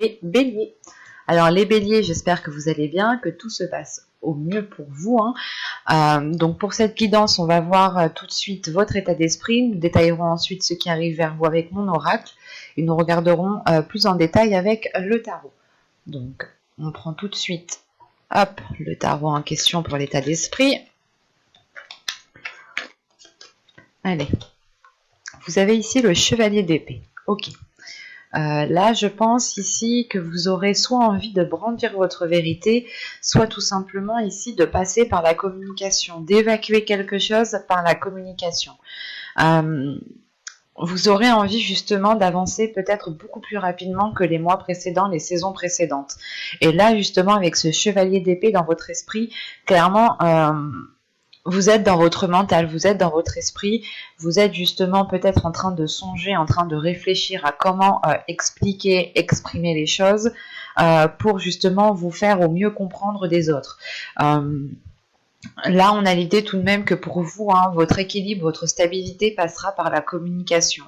Et Bélier. Alors les Béliers, j'espère que vous allez bien, que tout se passe au mieux pour vous. Donc pour cette guidance, on va voir tout de suite votre état d'esprit. Nous détaillerons ensuite ce qui arrive vers vous avec mon oracle. Et nous regarderons plus en détail avec le tarot. Donc on prend tout de suite hop, le tarot en question pour l'état d'esprit. Allez, vous avez ici le chevalier d'épée. Ok. Là, je pense ici que vous aurez soit envie de brandir votre vérité, soit tout simplement ici de passer par la communication, d'évacuer quelque chose par la communication. Vous aurez envie justement d'avancer peut-être beaucoup plus rapidement que les mois précédents, les saisons précédentes. Et là, justement, avec ce chevalier d'épée dans votre esprit, clairement... vous êtes dans votre mental, vous êtes dans votre esprit, vous êtes justement peut-être en train de songer, en train de réfléchir à comment expliquer, exprimer les choses pour justement vous faire au mieux comprendre des autres. Là, on a l'idée tout de même que pour vous, votre équilibre, votre stabilité passera par la communication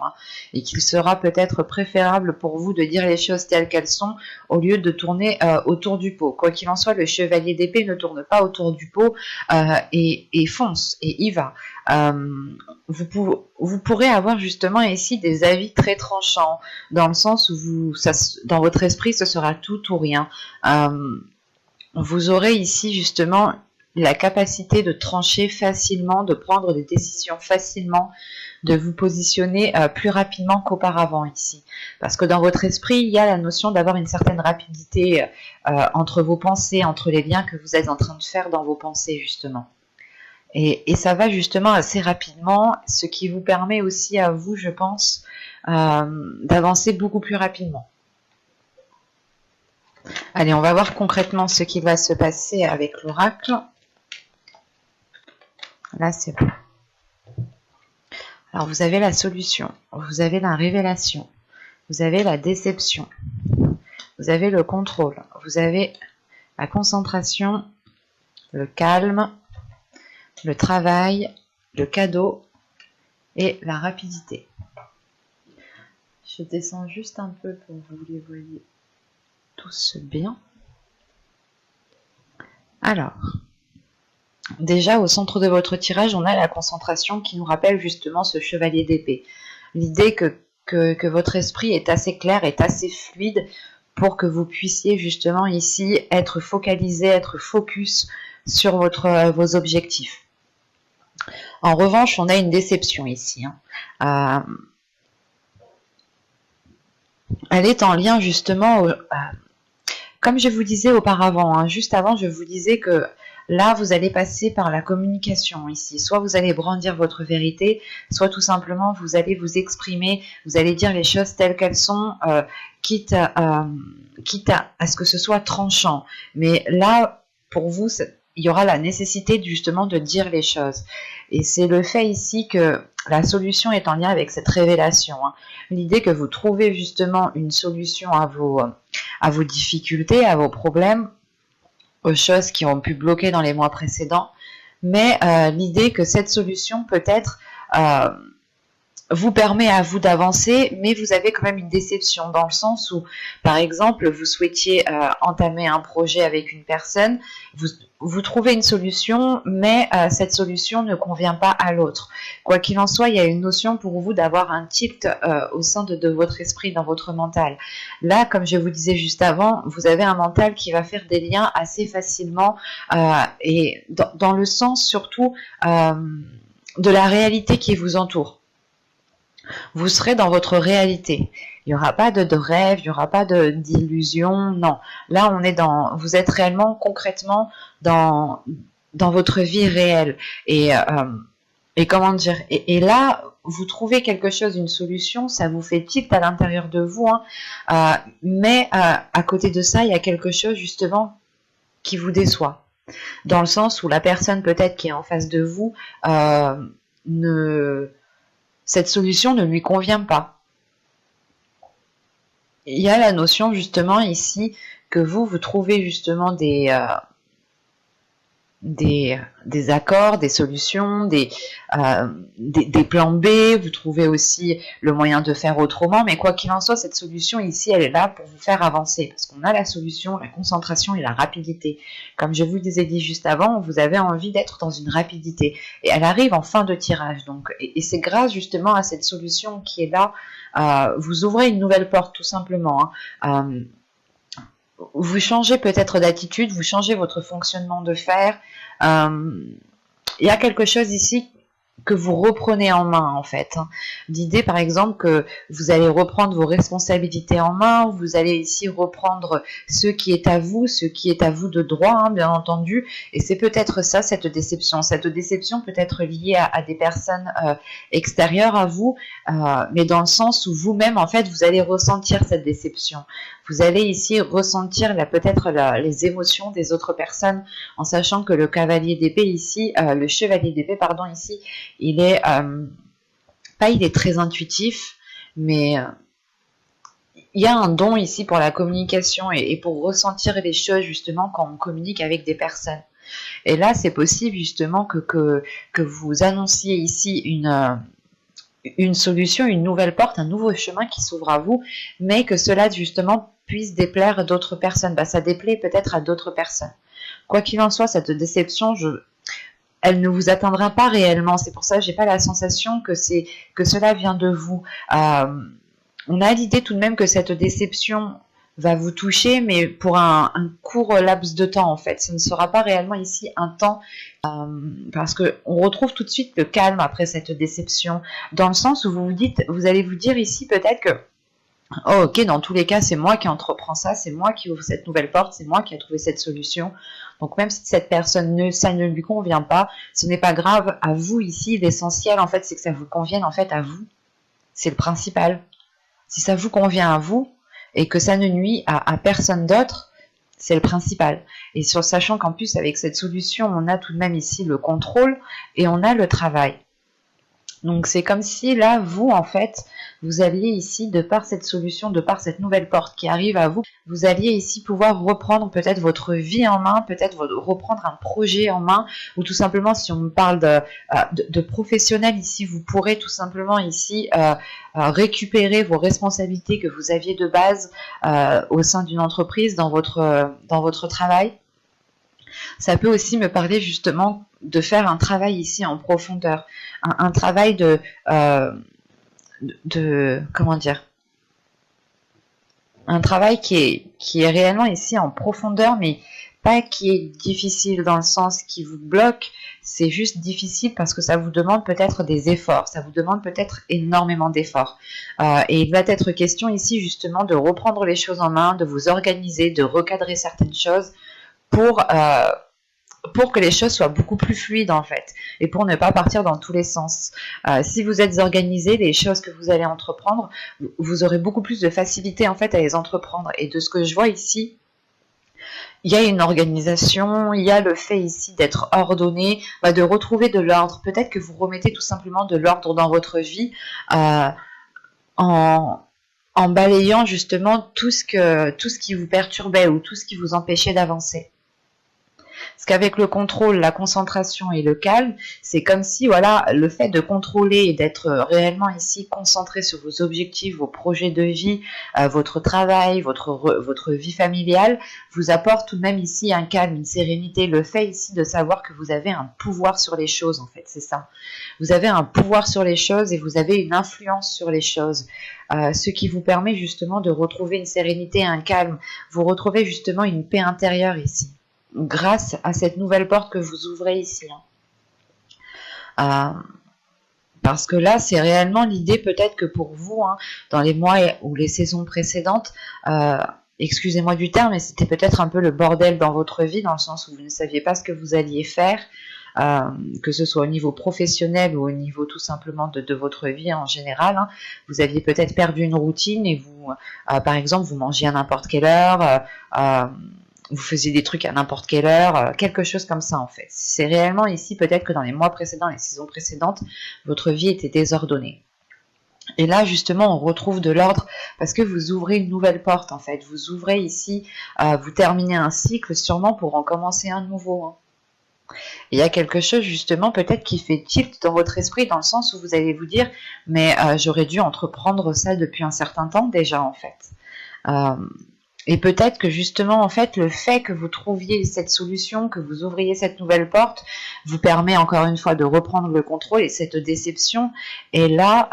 et qu'il sera peut-être préférable pour vous de dire les choses telles qu'elles sont au lieu de tourner autour du pot. Quoi qu'il en soit, le chevalier d'épée ne tourne pas autour du pot et fonce et y va. Vous pourrez avoir justement ici des avis très tranchants dans le sens où dans votre esprit, ce sera tout ou rien. Vous aurez ici justement la capacité de trancher facilement, de prendre des décisions facilement, de vous positionner plus rapidement qu'auparavant ici. Parce que dans votre esprit, il y a la notion d'avoir une certaine rapidité entre vos pensées, entre les liens que vous êtes en train de faire dans vos pensées justement. Et ça va justement assez rapidement, ce qui vous permet aussi à vous, je pense, d'avancer beaucoup plus rapidement. Allez, on va voir concrètement ce qui va se passer avec l'oracle. Là, c'est bon. Alors, vous avez la solution, vous avez la révélation, vous avez la déception, vous avez le contrôle, vous avez la concentration, le calme, le travail, le cadeau et la rapidité. Je descends juste un peu pour que vous les voyez tous bien. Alors... déjà, au centre de votre tirage, on a la concentration qui nous rappelle justement ce chevalier d'épée. L'idée que votre esprit est assez clair, est assez fluide pour que vous puissiez justement ici être focalisé, être focus sur vos objectifs. En revanche, on a une déception ici. Elle est en lien justement, comme je vous disais auparavant, juste avant, je vous disais que là, vous allez passer par la communication ici. Soit vous allez brandir votre vérité, soit tout simplement vous allez vous exprimer, vous allez dire les choses telles qu'elles sont, quitte à ce que ce soit tranchant. Mais là, pour vous, il y aura la nécessité justement de dire les choses. Et c'est le fait ici que la solution est en lien avec cette révélation. L'idée que vous trouvez justement une solution à vos difficultés, à vos problèmes, aux choses qui ont pu bloquer dans les mois précédents, mais l'idée que cette solution peut-être vous permet à vous d'avancer, mais vous avez quand même une déception dans le sens où, par exemple, vous souhaitiez entamer un projet avec une personne, vous trouvez une solution, mais cette solution ne convient pas à l'autre. Quoi qu'il en soit, il y a une notion pour vous d'avoir un tilt au sein de votre esprit, dans votre mental. Là, comme je vous disais juste avant, vous avez un mental qui va faire des liens assez facilement et dans le sens surtout de la réalité qui vous entoure. Vous serez dans votre réalité. Il n'y aura pas de rêve, il n'y aura pas d'illusion, non. Là, vous êtes réellement, concrètement, dans votre vie réelle. Et comment dire, et là, vous trouvez quelque chose, une solution, ça vous fait tilt à l'intérieur de vous, mais à côté de ça, il y a quelque chose, justement, qui vous déçoit. Dans le sens où la personne, peut-être, qui est en face de vous, cette solution ne lui convient pas. Il y a la notion justement ici que vous trouvez justement des accords, des solutions, des plans B, vous trouvez aussi le moyen de faire autrement, mais quoi qu'il en soit, cette solution ici, elle est là pour vous faire avancer, parce qu'on a la solution, la concentration et la rapidité. Comme je vous disais dit juste avant, vous avez envie d'être dans une rapidité, et elle arrive en fin de tirage, donc, et c'est grâce justement à cette solution qui est là, vous ouvrez une nouvelle porte tout simplement, hein. Vous changez peut-être d'attitude, vous changez votre fonctionnement de faire. Il y a quelque chose ici que vous reprenez en main en fait. L'idée par exemple que vous allez reprendre vos responsabilités en main, vous allez ici reprendre ce qui est à vous de droit, hein, bien entendu, et c'est peut-être ça cette déception. Cette déception peut être liée à des personnes extérieures à vous, mais dans le sens où vous-même en fait vous allez ressentir cette déception. Vous allez ici ressentir peut-être les émotions des autres personnes, en sachant que le cavalier d'épée ici, le chevalier d'épée pardon ici, il est il est très intuitif, mais il y a un don ici pour la communication et pour ressentir les choses justement quand on communique avec des personnes. Et là, c'est possible justement que vous annonciez ici une solution, une nouvelle porte, un nouveau chemin qui s'ouvre à vous, mais que cela justement puisse déplaire à d'autres personnes. Ça déplaît peut-être à d'autres personnes. Quoi qu'il en soit, cette déception, elle ne vous atteindra pas réellement. C'est pour ça que j'ai pas la sensation que cela vient de vous. On a l'idée tout de même que cette déception va vous toucher, mais pour un court laps de temps en fait. Ce ne sera pas réellement ici un temps, parce que on retrouve tout de suite le calme après cette déception, dans le sens où vous allez vous dire ici peut-être que oh, ok, dans tous les cas, c'est moi qui entreprends ça, c'est moi qui ouvre cette nouvelle porte, c'est moi qui ai trouvé cette solution. Donc même si cette personne ça ne lui convient pas, ce n'est pas grave. À vous ici, l'essentiel en fait, c'est que ça vous convienne en fait à vous. C'est le principal. Si ça vous convient à vous et que ça ne nuit à personne d'autre, c'est le principal. Et sachant qu'en plus avec cette solution, on a tout de même ici le contrôle et on a le travail. Donc c'est comme si là, vous en fait, vous alliez ici, de par cette solution, de par cette nouvelle porte qui arrive à vous, vous alliez ici pouvoir reprendre peut-être votre vie en main, peut-être reprendre un projet en main, ou tout simplement si on parle de professionnel ici, vous pourrez tout simplement ici récupérer vos responsabilités que vous aviez de base au sein d'une entreprise, dans votre travail. Ça peut aussi me parler justement de faire un travail ici en profondeur, un travail comment dire, un travail qui est réellement ici en profondeur, mais pas qui est difficile dans le sens qui vous bloque, c'est juste difficile parce que ça vous demande peut-être des efforts, ça vous demande peut-être énormément d'efforts. Et il va être question ici justement de reprendre les choses en main, de vous organiser, de recadrer certaines choses pour que les choses soient beaucoup plus fluides en fait, et pour ne pas partir dans tous les sens. Si vous êtes organisé, les choses que vous allez entreprendre, vous aurez beaucoup plus de facilité en fait à les entreprendre. Et de ce que je vois ici, il y a une organisation, il y a le fait ici d'être ordonné, de retrouver de l'ordre. Peut-être que vous remettez tout simplement de l'ordre dans votre vie en balayant justement tout ce qui vous perturbait ou tout ce qui vous empêchait d'avancer. Parce qu'avec le contrôle, la concentration et le calme, c'est comme si voilà, le fait de contrôler et d'être réellement ici concentré sur vos objectifs, vos projets de vie, votre travail, votre vie familiale, vous apporte tout de même ici un calme, une sérénité. Le fait ici de savoir que vous avez un pouvoir sur les choses, en fait, c'est ça. Vous avez un pouvoir sur les choses et vous avez une influence sur les choses. Ce qui vous permet justement de retrouver une sérénité, un calme. Vous retrouvez justement une paix intérieure ici, grâce à cette nouvelle porte que vous ouvrez ici. Parce que là, c'est réellement l'idée peut-être que pour vous, dans les mois ou les saisons précédentes, excusez-moi du terme, mais c'était peut-être un peu le bordel dans votre vie, dans le sens où vous ne saviez pas ce que vous alliez faire, que ce soit au niveau professionnel ou au niveau tout simplement de votre vie en général. Vous aviez peut-être perdu une routine et vous, par exemple, vous mangiez à n'importe quelle heure, vous faisiez des trucs à n'importe quelle heure, quelque chose comme ça en fait. C'est réellement ici peut-être que dans les mois précédents, les saisons précédentes, votre vie était désordonnée. Et là justement on retrouve de l'ordre parce que vous ouvrez une nouvelle porte en fait. Vous ouvrez ici, vous terminez un cycle sûrement pour en commencer un nouveau. Il y a quelque chose justement peut-être qui fait tilt dans votre esprit dans le sens où vous allez vous dire mais j'aurais dû entreprendre ça depuis un certain temps déjà en fait. Euh, et peut-être que justement en fait le fait que vous trouviez cette solution, que vous ouvriez cette nouvelle porte vous permet encore une fois de reprendre le contrôle et cette déception est là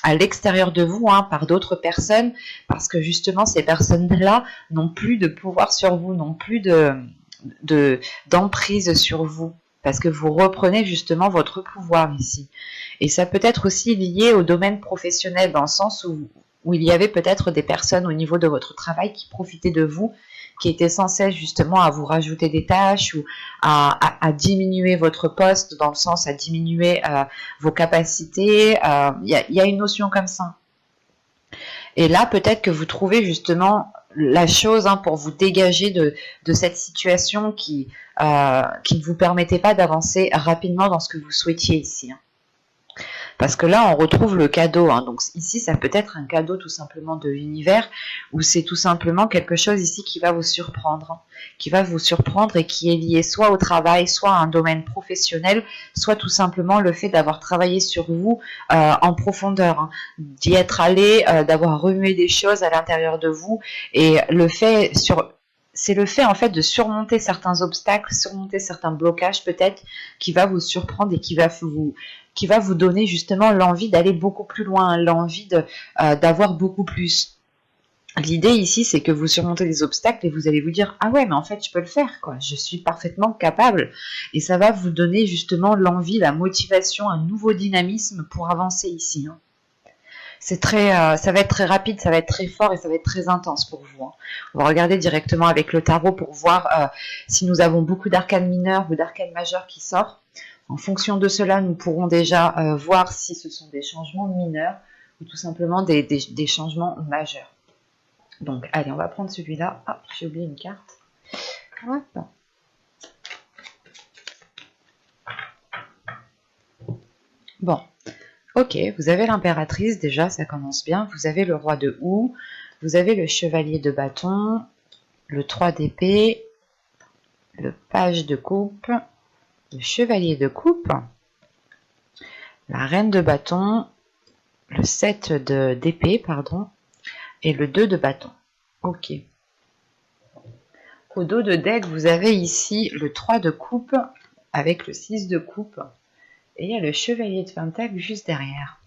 à l'extérieur de vous par d'autres personnes parce que justement ces personnes-là n'ont plus de pouvoir sur vous, n'ont plus d'emprise sur vous parce que vous reprenez justement votre pouvoir ici. Et ça peut être aussi lié au domaine professionnel dans le sens où il y avait peut-être des personnes au niveau de votre travail qui profitaient de vous, qui étaient sans cesse justement à vous rajouter des tâches ou à diminuer votre poste dans le sens à diminuer vos capacités. Il y a une notion comme ça. Et là, peut-être que vous trouvez justement la chose pour vous dégager de cette situation qui ne vous permettait pas d'avancer rapidement dans ce que vous souhaitiez ici. Parce que là, on retrouve le cadeau. Donc ici, ça peut être un cadeau tout simplement de l'univers, ou c'est tout simplement quelque chose ici qui va vous surprendre. Qui va vous surprendre et qui est lié soit au travail, soit à un domaine professionnel, soit tout simplement le fait d'avoir travaillé sur vous en profondeur, d'y être allé, d'avoir remué des choses à l'intérieur de vous. Et c'est le fait en fait de surmonter certains obstacles, surmonter certains blocages peut-être qui va vous surprendre et qui va vous donner justement l'envie d'aller beaucoup plus loin, l'envie d'avoir beaucoup plus. L'idée ici, c'est que vous surmontez les obstacles et vous allez vous dire « Ah ouais, mais en fait, je peux le faire, quoi. Je suis parfaitement capable. » Et ça va vous donner justement l'envie, la motivation, un nouveau dynamisme pour avancer ici. Ça va être très rapide, ça va être très fort et ça va être très intense pour vous. On va regarder directement avec le tarot pour voir si nous avons beaucoup d'arcanes mineurs ou d'arcanes majeurs qui sortent. En fonction de cela, nous pourrons déjà voir si ce sont des changements mineurs ou tout simplement des changements majeurs. Donc, allez, on va prendre celui-là. Ah, j'ai oublié une carte. Hop. Bon, ok, vous avez l'impératrice, déjà, ça commence bien. Vous avez le roi de houx, vous avez le chevalier de bâton, le 3 d'épée, le page de coupe, le chevalier de coupe, la reine de bâton, le 7 d'épée, pardon, et le 2 de bâton. Ok. Au dos de deck, vous avez ici le 3 de coupe avec le 6 de coupe. Et il y a le chevalier de pentacle juste derrière.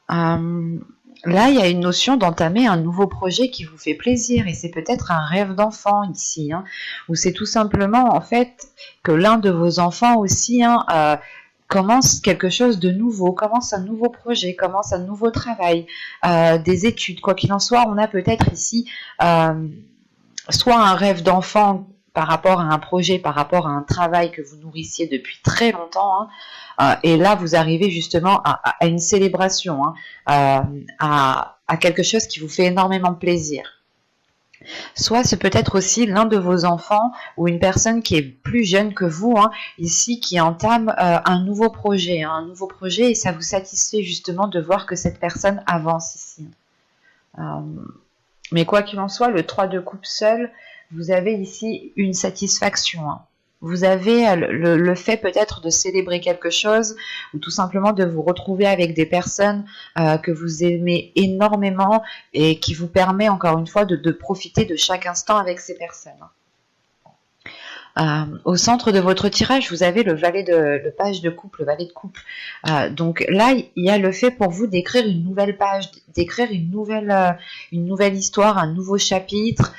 Là, il y a une notion d'entamer un nouveau projet qui vous fait plaisir. Et c'est peut-être un rêve d'enfant ici. Ou c'est tout simplement, en fait, que l'un de vos enfants aussi commence quelque chose de nouveau, commence un nouveau projet, commence un nouveau travail, des études. Quoi qu'il en soit, on a peut-être ici soit un rêve d'enfant par rapport à un projet, par rapport à un travail que vous nourrissiez depuis très longtemps, et là vous arrivez justement à une célébration, à quelque chose qui vous fait énormément plaisir. Soit c'est peut-être aussi l'un de vos enfants ou une personne qui est plus jeune que vous, ici, qui entame un nouveau projet, et ça vous satisfait justement de voir que cette personne avance ici. Mais quoi qu'il en soit, le 3 de coupe seul, vous avez ici une satisfaction. Vous avez le fait peut-être de célébrer quelque chose ou tout simplement de vous retrouver avec des personnes que vous aimez énormément et qui vous permet encore une fois de profiter de chaque instant avec ces personnes. Au centre de votre tirage, vous avez le page de coupe, le valet de coupe. Donc là, il y a le fait pour vous d'écrire une nouvelle page, d'écrire une nouvelle histoire, un nouveau chapitre.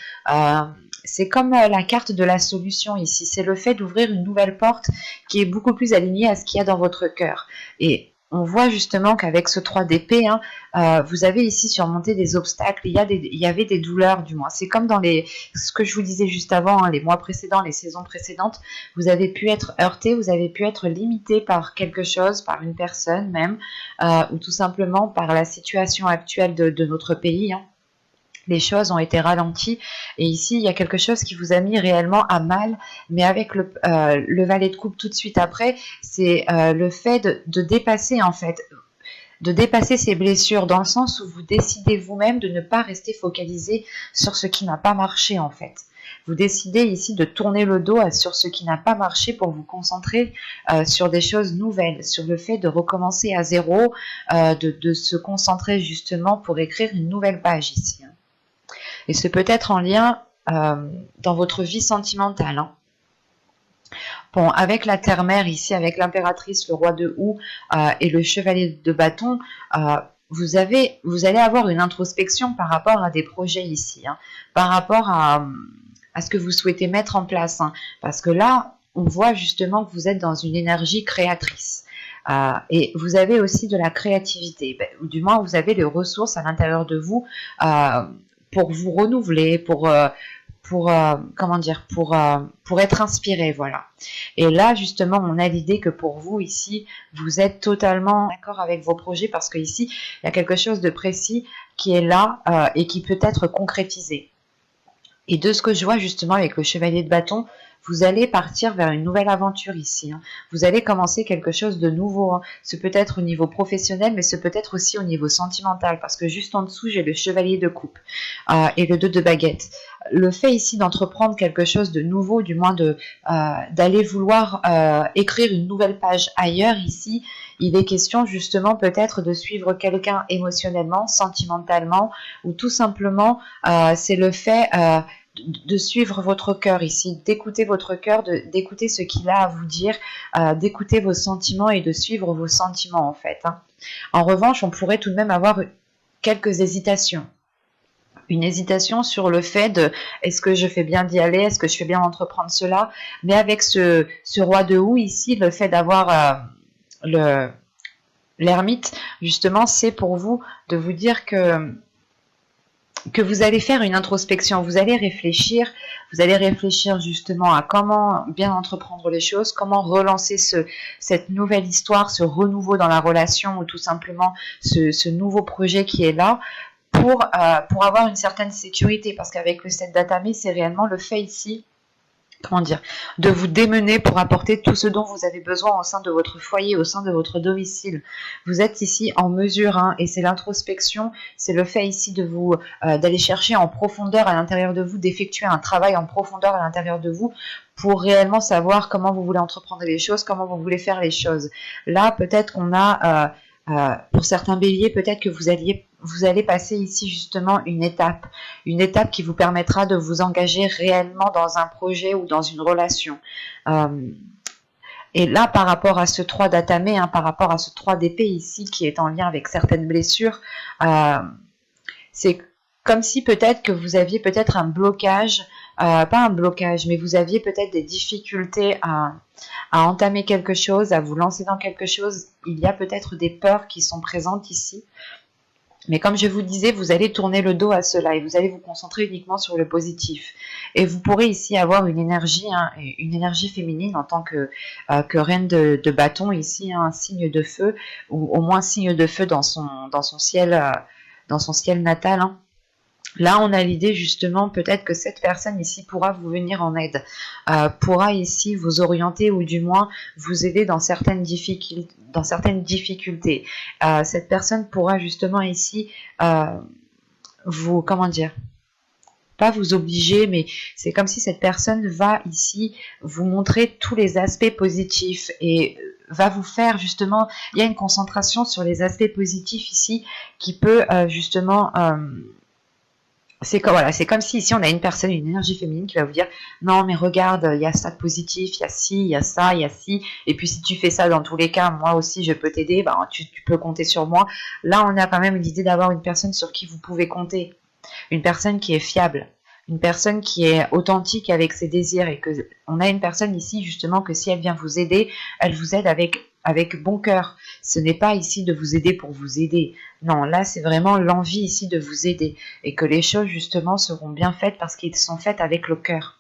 C'est comme la carte de la solution ici. C'est le fait d'ouvrir une nouvelle porte qui est beaucoup plus alignée à ce qu'il y a dans votre cœur. Et on voit justement qu'avec ce 3 d'épée, vous avez ici surmonté des obstacles. Il y avait des douleurs, du moins. C'est comme dans ce que je vous disais juste avant, les mois précédents, les saisons précédentes. Vous avez pu être heurté, vous avez pu être limité par quelque chose, par une personne même, ou tout simplement par la situation actuelle de notre pays. Les choses ont été ralenties et ici il y a quelque chose qui vous a mis réellement à mal, mais avec le valet de coupe tout de suite après, c'est le fait de dépasser en fait, de dépasser ces blessures dans le sens où vous décidez vous-même de ne pas rester focalisé sur ce qui n'a pas marché en fait. Vous décidez ici de tourner le dos sur ce qui n'a pas marché pour vous concentrer sur des choses nouvelles, sur le fait de recommencer à zéro, de se concentrer justement pour écrire une nouvelle page ici. Et c'est peut-être en lien dans votre vie sentimentale. Bon, avec la terre-mère ici, avec l'impératrice, le roi de houx et le chevalier de bâton, vous allez avoir une introspection par rapport à des projets ici, par rapport à ce que vous souhaitez mettre en place. Parce que là, on voit justement que vous êtes dans une énergie créatrice. Et vous avez aussi de la créativité, ou du moins vous avez les ressources à l'intérieur de vous pour vous renouveler, pour comment dire, pour être inspiré, voilà. Et là, justement, on a l'idée que pour vous, ici, vous êtes totalement d'accord avec vos projets parce que ici, il y a quelque chose de précis qui est là et qui peut être concrétisé. Et de ce que je vois, justement, avec le chevalier de bâton, vous allez partir vers une nouvelle aventure ici. Vous allez commencer quelque chose de nouveau. Ce peut être au niveau professionnel, mais ce peut être aussi au niveau sentimental, parce que juste en dessous, j'ai le chevalier de coupe et le 2 de baguette. Le fait ici d'entreprendre quelque chose de nouveau, du moins d'aller vouloir écrire une nouvelle page ailleurs ici, il est question justement peut-être de suivre quelqu'un émotionnellement, sentimentalement, ou tout simplement c'est le fait de suivre votre cœur ici, d'écouter votre cœur, d'écouter ce qu'il a à vous dire, d'écouter vos sentiments et de suivre vos sentiments en fait. En revanche, on pourrait tout de même avoir quelques hésitations. Une hésitation sur le fait de est-ce que je fais bien d'y aller, est-ce que je fais bien d'entreprendre cela, mais avec ce roi de houx ici, le fait d'avoir l'ermite, justement, c'est pour vous de vous dire que vous allez faire une introspection, vous allez réfléchir justement à comment bien entreprendre les choses, comment relancer cette nouvelle histoire, ce renouveau dans la relation ou tout simplement ce nouveau projet qui est là pour avoir une certaine sécurité, parce qu'avec le 7 d'Atamé, c'est réellement le fait ici, comment dire, de vous démener pour apporter tout ce dont vous avez besoin au sein de votre foyer, au sein de votre domicile. Vous êtes ici en mesure, et c'est l'introspection, c'est le fait ici de vous d'aller chercher en profondeur à l'intérieur de vous, d'effectuer un travail en profondeur à l'intérieur de vous pour réellement savoir comment vous voulez entreprendre les choses, comment vous voulez faire les choses. Là, peut-être qu'on a pour certains béliers, peut-être que vous allez passer ici justement une étape qui vous permettra de vous engager réellement dans un projet ou dans une relation. Et là, par rapport à ce 3 d'Atamé, par rapport à ce 3 d'épée ici, qui est en lien avec certaines blessures, c'est comme si peut-être que vous aviez peut-être un blocage, pas un blocage, mais vous aviez peut-être des difficultés à entamer quelque chose, à vous lancer dans quelque chose. Il y a peut-être des peurs qui sont présentes ici. Mais comme je vous disais, vous allez tourner le dos à cela et vous allez vous concentrer uniquement sur le positif. Et vous pourrez ici avoir une énergie féminine en tant que reine de bâton ici, un signe de feu, ou au moins signe de feu dans son ciel natal. Là, on a l'idée justement peut-être que cette personne ici pourra vous venir en aide, pourra ici vous orienter ou du moins vous aider dans certaines difficultés. Cette personne pourra justement ici vous, comment dire, pas vous obliger, mais c'est comme si cette personne va ici vous montrer tous les aspects positifs et va vous faire justement, il y a une concentration sur les aspects positifs ici qui peut justement... c'est comme si ici on a une personne, une énergie féminine qui va vous dire non mais regarde, il y a ça de positif, il y a ci, il y a ça, il y a ci, et puis si tu fais ça dans tous les cas, moi aussi je peux t'aider, tu peux compter sur moi. Là on a quand même l'idée d'avoir une personne sur qui vous pouvez compter, une personne qui est fiable, une personne qui est authentique avec ses désirs, et que on a une personne ici justement que si elle vient vous aider, elle vous aide avec bon cœur. Ce n'est pas ici de vous aider pour vous aider. Non, là, c'est vraiment l'envie ici de vous aider. Et que les choses, justement, seront bien faites parce qu'elles sont faites avec le cœur.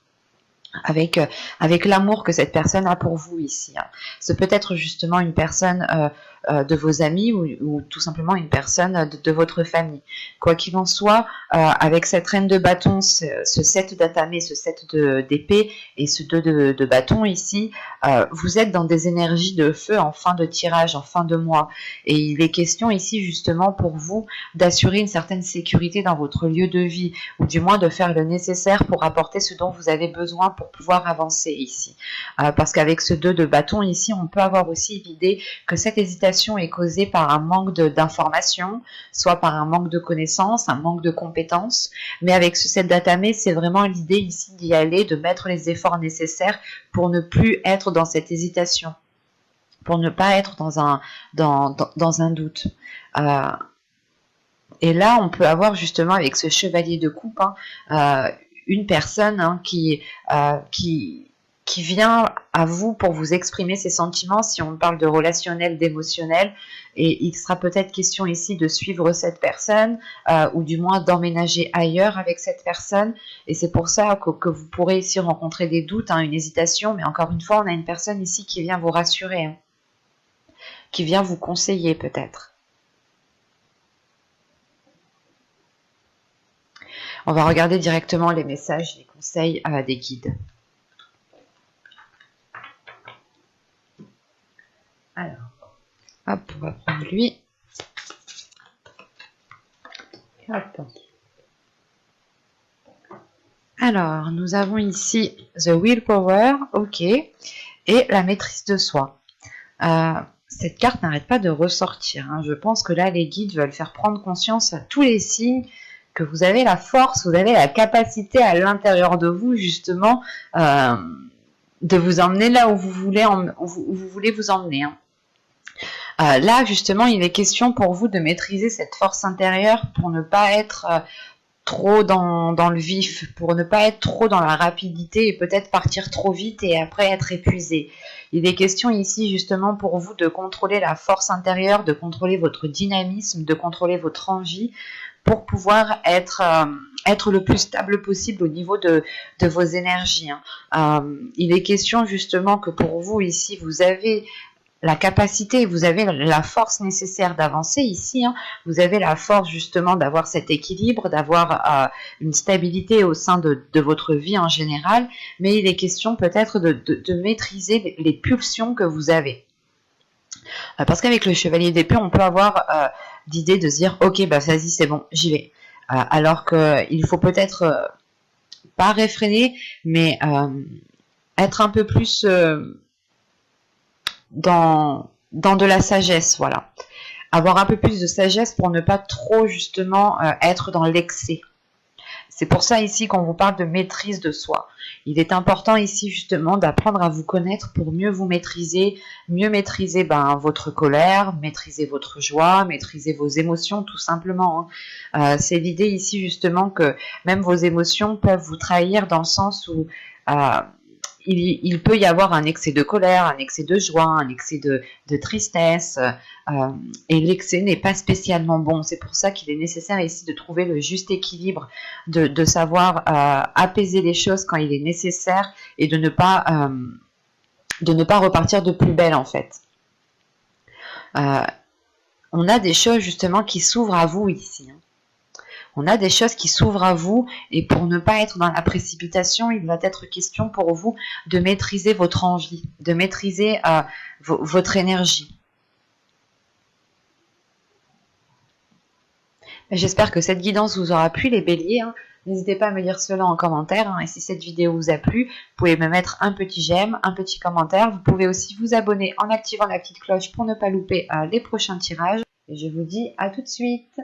avec l'amour que cette personne a pour vous ici. Hein. Ce peut être justement une personne de vos amis ou tout simplement une personne de votre famille. Quoi qu'il en soit, avec cette reine de bâton, ce 7 d'atamé, ce 7 d'épée et ce 2 de bâton ici, vous êtes dans des énergies de feu en fin de tirage, en fin de mois. Et il est question ici justement pour vous d'assurer une certaine sécurité dans votre lieu de vie, ou du moins de faire le nécessaire pour apporter ce dont vous avez besoin pour pouvoir avancer ici. Parce qu'avec ce 2 de bâton ici, on peut avoir aussi l'idée que cette hésitation est causée par un manque d'informations, soit par un manque de connaissances, un manque de compétences. Mais avec ce 7 d'atamé, c'est vraiment l'idée ici d'y aller, de mettre les efforts nécessaires pour ne plus être dans cette hésitation, pour ne pas être dans un doute. Et là, on peut avoir justement avec ce chevalier de coupe une personne qui vient à vous pour vous exprimer ses sentiments, si on parle de relationnel, d'émotionnel, et il sera peut-être question ici de suivre cette personne, ou du moins d'emménager ailleurs avec cette personne, et c'est pour ça que vous pourrez ici rencontrer des doutes, une hésitation, mais encore une fois, on a une personne ici qui vient vous rassurer, qui vient vous conseiller peut-être. On va regarder directement les messages, les conseils des guides. Alors, hop, on va prendre lui. Hop. Alors, nous avons ici The Willpower, ok, et la maîtrise de soi. Cette carte n'arrête pas de ressortir. Je pense que là, les guides veulent faire prendre conscience à tous les signes que vous avez la force, vous avez la capacité à l'intérieur de vous, justement, de vous emmener là où vous voulez, vous emmener. Là, justement, il est question pour vous de maîtriser cette force intérieure pour ne pas être trop dans le vif, pour ne pas être trop dans la rapidité et peut-être partir trop vite et après être épuisé. Il est question ici justement pour vous de contrôler la force intérieure, de contrôler votre dynamisme, de contrôler votre envie pour pouvoir être le plus stable possible au niveau de vos énergies. Il est question justement que pour vous ici, vous avez la capacité, vous avez la force nécessaire d'avancer ici, vous avez la force justement d'avoir cet équilibre, d'avoir une stabilité au sein de votre vie en général, mais il est question peut-être de maîtriser les pulsions que vous avez. Parce qu'avec le chevalier d'épée, on peut avoir l'idée de se dire « Ok, bah vas-y, c'est bon, j'y vais ». Alors qu'il faut peut-être pas réfréner, mais être un peu plus dans de la sagesse, voilà. Avoir un peu plus de sagesse pour ne pas trop justement être dans l'excès. C'est pour ça ici qu'on vous parle de maîtrise de soi. Il est important ici justement d'apprendre à vous connaître pour mieux vous maîtriser, mieux maîtriser votre colère, maîtriser votre joie, maîtriser vos émotions tout simplement. C'est l'idée ici justement que même vos émotions peuvent vous trahir dans le sens où il peut y avoir un excès de colère, un excès de joie, un excès de tristesse, et l'excès n'est pas spécialement bon. C'est pour ça qu'il est nécessaire ici de trouver le juste équilibre, de savoir apaiser les choses quand il est nécessaire et de ne pas repartir de plus belle en fait. On a des choses justement qui s'ouvrent à vous ici. On a des choses qui s'ouvrent à vous et pour ne pas être dans la précipitation, il va être question pour vous de maîtriser votre envie, de maîtriser votre énergie. J'espère que cette guidance vous aura plu les béliers. N'hésitez pas à me dire cela en commentaire. Et si cette vidéo vous a plu, vous pouvez me mettre un petit j'aime, un petit commentaire. Vous pouvez aussi vous abonner en activant la petite cloche pour ne pas louper les prochains tirages. Et je vous dis à tout de suite.